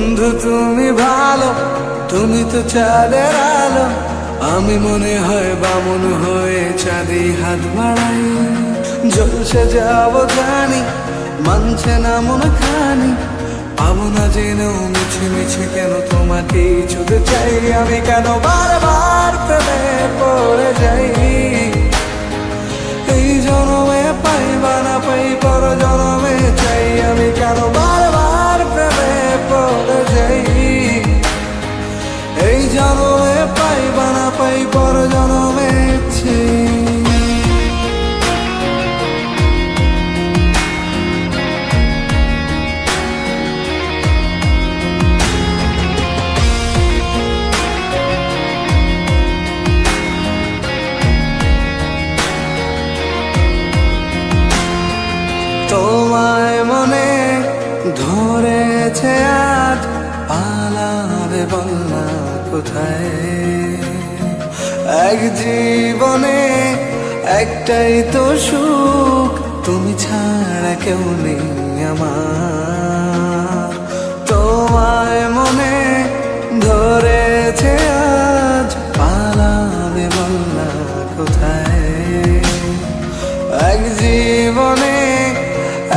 বন্ধু তুমি ভালো, তুমি তো চাঁদের আলো। আমি মনে হয় বামন হয়ে চাঁদে হাত বাড়াই। জলসে যাব জানি, মানছে না মন খানি। পাবো না জেনেও মিছে মিছে কেন তোমাকে ছুঁতে চাই। আমি কেন বারবার প্রেমে পড়ে যাই। এই জনমে পাই বা না পাই, পর জনমে চাই। আমি কেন বারবার প্রেমে পড়ে যাই। এই জনমে পাই বা না পাই, পর জনমে চাই। তোমায় মনে ধরেছে আজ, পালাবে বলনা কোথায়। এক জীবনে একটাই তো সুখ, তুমি ছাড়া কেউ নেই আমার। তোমায় মনে ধরেছে আজ, পালাবে বলনা কোথায়। এক জীবনে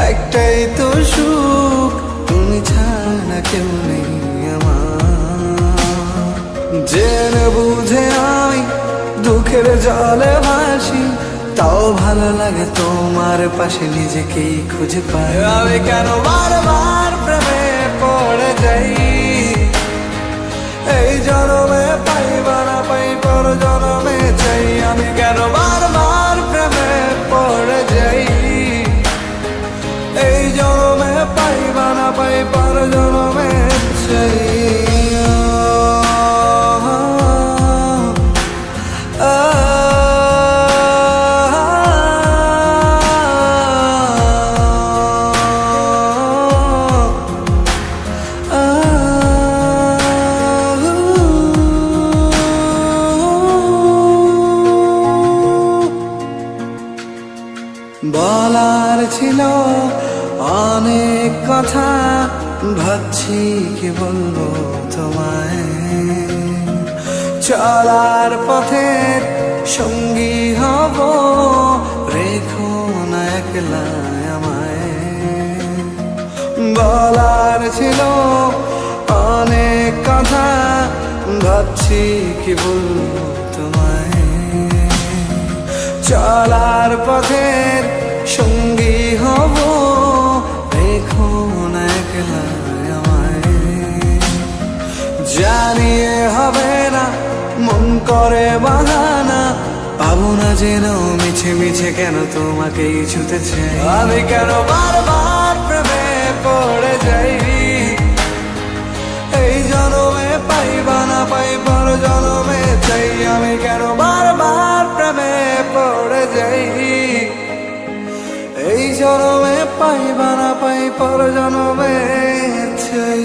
একটাই তো সুখ, তুমি ছাড়া কেউ নেই আমার। জেনে বুঝে আমি দুঃখের জলে ভাসি, তাও ভালো লাগে তোমার পাশে নিজেকেই খুঁজে পাই। আমি কেন বারবার প্রেমে পড়ে যাই। এই জনমে পাই বা না পাই, পর জনমে চাই। আমি কেন বারবার প্রেমে পড়ে যাই। এই জনমে পাই বা না পাই, পর জনমে চাই। বলার ছিল অনেক কথা, ভাবছি কি বলবো তোমায়। চলার পথের সঙ্গী হব, রেখো না একলা আমায়। বলার ছিল অনেক কথা, ভাবছি কি বলবো তোমায়। চলার পথের সঙ্গী হব, রেখো না একলা আমায়। জানিয়ে হবে না, মন করে বাহানা। পাবো না যেন মিছে মিছে কেন তোমাকেই ছুঁতে চাই। আমি কেন বারবার প্রেমে পড়ে যাই। এই জনমে পাই বা না পাই, পর জনমে চাই। আমি কেন বারবার প্রেমে পড়ে যাই। এই জনমে পাই বা না পাই, পর জনমে চাই।